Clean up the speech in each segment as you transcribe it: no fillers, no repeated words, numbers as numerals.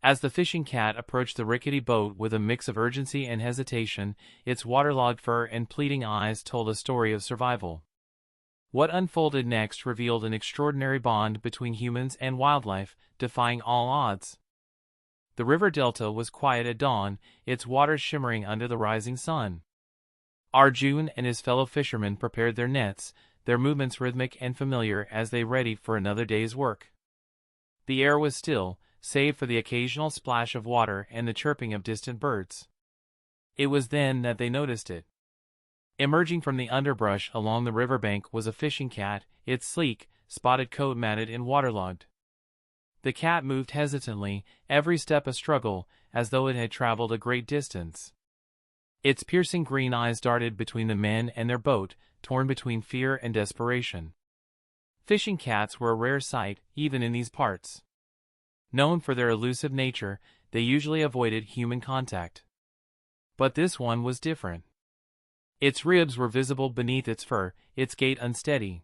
As the fishing cat approached the rickety boat with a mix of urgency and hesitation, its waterlogged fur and pleading eyes told a story of survival. What unfolded next revealed an extraordinary bond between humans and wildlife, defying all odds. The river delta was quiet at dawn, its waters shimmering under the rising sun. Arjun and his fellow fishermen prepared their nets, their movements rhythmic and familiar as they readied for another day's work. The air was still, save for the occasional splash of water and the chirping of distant birds. It was then that they noticed it. Emerging from the underbrush along the riverbank was a fishing cat, its sleek, spotted coat matted and waterlogged. The cat moved hesitantly, every step a struggle, as though it had traveled a great distance. Its piercing green eyes darted between the men and their boat, torn between fear and desperation. Fishing cats were a rare sight, even in these parts. Known for their elusive nature, they usually avoided human contact. But this one was different. Its ribs were visible beneath its fur, its gait unsteady.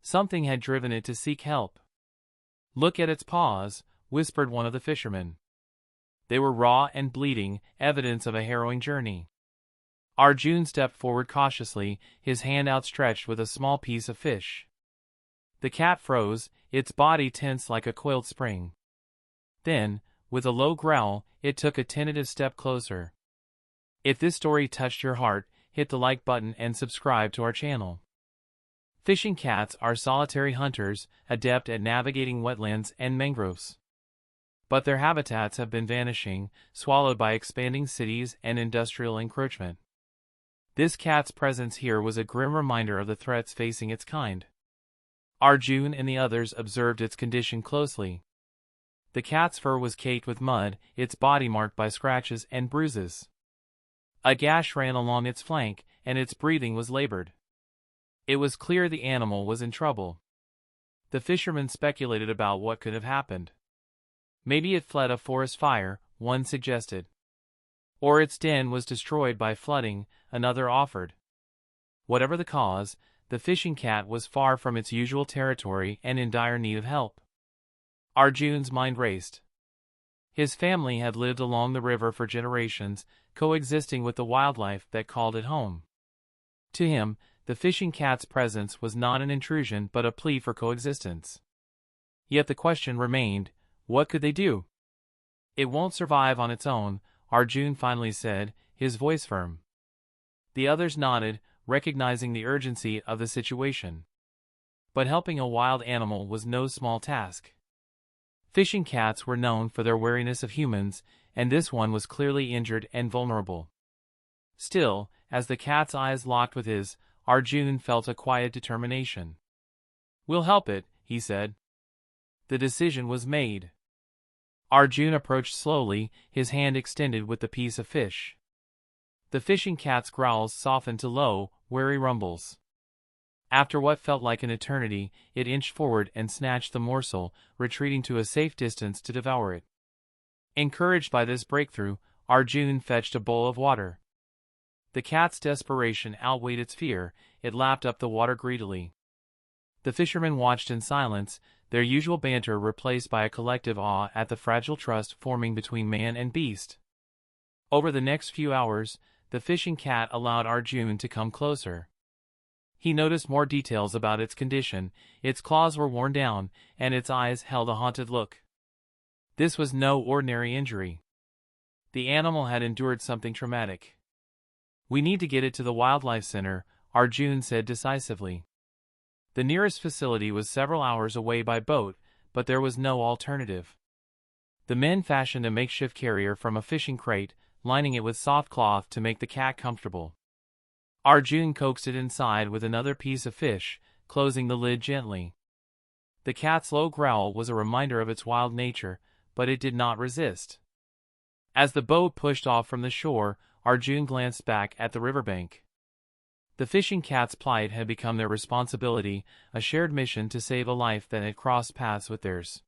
Something had driven it to seek help. "Look at its paws," whispered one of the fishermen. They were raw and bleeding, evidence of a harrowing journey. Arjun stepped forward cautiously, his hand outstretched with a small piece of fish. The cat froze, its body tense like a coiled spring. Then, with a low growl, it took a tentative step closer. If this story touched your heart, hit the like button and subscribe to our channel. Fishing cats are solitary hunters, adept at navigating wetlands and mangroves. But their habitats have been vanishing, swallowed by expanding cities and industrial encroachment. This cat's presence here was a grim reminder of the threats facing its kind. Arjun and the others observed its condition closely. The cat's fur was caked with mud, its body marked by scratches and bruises. A gash ran along its flank, and its breathing was labored. It was clear the animal was in trouble. The fishermen speculated about what could have happened. Maybe it fled a forest fire, one suggested. Or its den was destroyed by flooding, another offered. Whatever the cause, the fishing cat was far from its usual territory and in dire need of help. Arjun's mind raced. His family had lived along the river for generations, coexisting with the wildlife that called it home. To him, the fishing cat's presence was not an intrusion but a plea for coexistence. Yet the question remained, what could they do? "It won't survive on its own," Arjun finally said, his voice firm. The others nodded, recognizing the urgency of the situation. But helping a wild animal was no small task. Fishing cats were known for their wariness of humans, and this one was clearly injured and vulnerable. Still, as the cat's eyes locked with his, Arjun felt a quiet determination. "We'll help it," he said. The decision was made. Arjun approached slowly, his hand extended with the piece of fish. The fishing cat's growls softened to low, wary rumbles. After what felt like an eternity, it inched forward and snatched the morsel, retreating to a safe distance to devour it. Encouraged by this breakthrough, Arjun fetched a bowl of water. The cat's desperation outweighed its fear, it lapped up the water greedily. The fishermen watched in silence, their usual banter replaced by a collective awe at the fragile trust forming between man and beast. Over the next few hours, the fishing cat allowed Arjun to come closer. He noticed more details about its condition, its claws were worn down, and its eyes held a haunted look. This was no ordinary injury. The animal had endured something traumatic. "We need to get it to the wildlife center," Arjun said decisively. The nearest facility was several hours away by boat, but there was no alternative. The men fashioned a makeshift carrier from a fishing crate, lining it with soft cloth to make the cat comfortable. Arjun coaxed it inside with another piece of fish, closing the lid gently. The cat's low growl was a reminder of its wild nature, but it did not resist. As the boat pushed off from the shore, Arjun glanced back at the riverbank. The fishing cat's plight had become their responsibility, a shared mission to save a life that had crossed paths with theirs.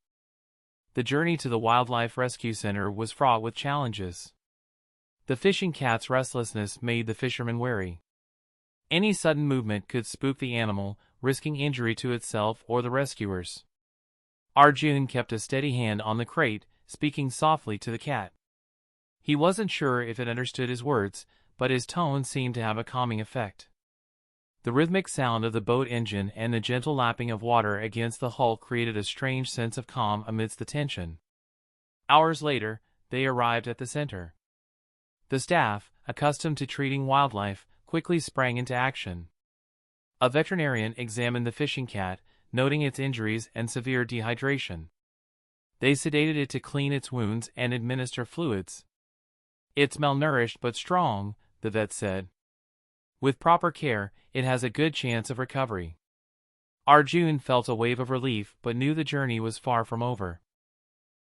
The journey to the Wildlife Rescue Center was fraught with challenges. The fishing cat's restlessness made the fishermen wary. Any sudden movement could spook the animal, risking injury to itself or the rescuers. Arjun kept a steady hand on the crate, speaking softly to the cat. He wasn't sure if it understood his words, but his tone seemed to have a calming effect. The rhythmic sound of the boat engine and the gentle lapping of water against the hull created a strange sense of calm amidst the tension. Hours later, they arrived at the center. The staff, accustomed to treating wildlife, quickly sprang into action. A veterinarian examined the fishing cat, noting its injuries and severe dehydration. They sedated it to clean its wounds and administer fluids. "It's malnourished but strong," the vet said. "With proper care, it has a good chance of recovery." Arjun felt a wave of relief but knew the journey was far from over.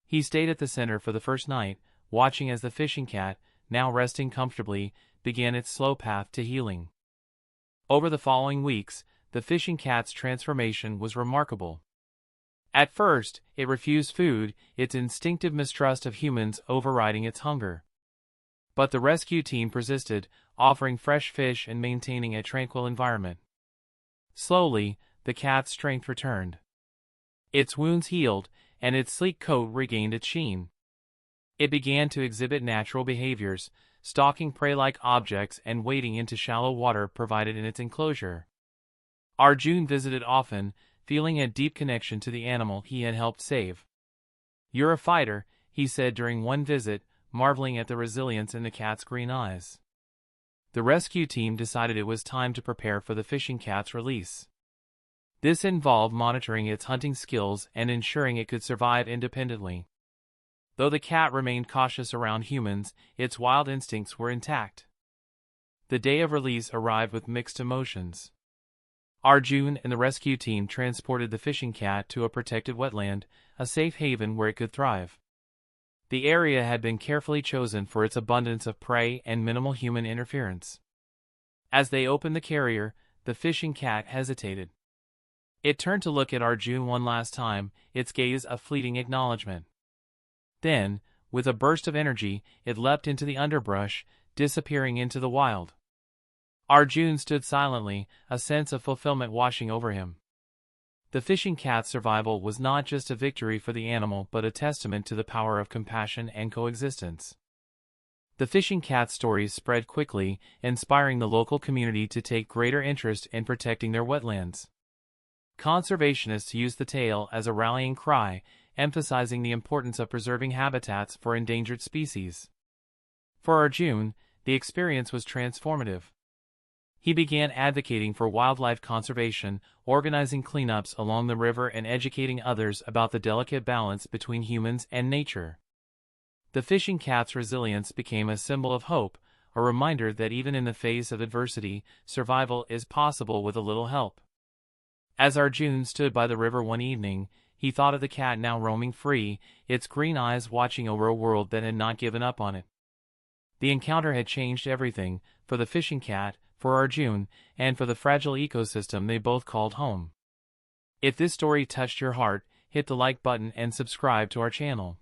He stayed at the center for the first night, watching as the fishing cat, now resting comfortably, began its slow path to healing. Over the following weeks, the fishing cat's transformation was remarkable. At first, it refused food, its instinctive mistrust of humans overriding its hunger. But the rescue team persisted, offering fresh fish and maintaining a tranquil environment. Slowly, the cat's strength returned. Its wounds healed, and its sleek coat regained its sheen. It began to exhibit natural behaviors, stalking prey-like objects and wading into shallow water provided in its enclosure. Arjun visited often, feeling a deep connection to the animal he had helped save. "You're a fighter," he said during one visit, marveling at the resilience in the cat's green eyes. The rescue team decided it was time to prepare for the fishing cat's release. This involved monitoring its hunting skills and ensuring it could survive independently. Though the cat remained cautious around humans, its wild instincts were intact. The day of release arrived with mixed emotions. Arjun and the rescue team transported the fishing cat to a protected wetland, a safe haven where it could thrive. The area had been carefully chosen for its abundance of prey and minimal human interference. As they opened the carrier, the fishing cat hesitated. It turned to look at Arjun one last time, its gaze a fleeting acknowledgement. Then, with a burst of energy, it leapt into the underbrush, disappearing into the wild. Arjun stood silently, a sense of fulfillment washing over him. The fishing cat's survival was not just a victory for the animal but a testament to the power of compassion and coexistence. The fishing cat's stories spread quickly, inspiring the local community to take greater interest in protecting their wetlands. Conservationists used the tale as a rallying cry, emphasizing the importance of preserving habitats for endangered species. For Arjun, the experience was transformative. He began advocating for wildlife conservation, organizing cleanups along the river and educating others about the delicate balance between humans and nature. The fishing cat's resilience became a symbol of hope, a reminder that even in the face of adversity, survival is possible with a little help. As Arjun stood by the river one evening, he thought of the cat now roaming free, its green eyes watching over a world that had not given up on it. The encounter had changed everything, for the fishing cat, for Arjun, and for the fragile ecosystem they both called home. If this story touched your heart, hit the like button and subscribe to our channel.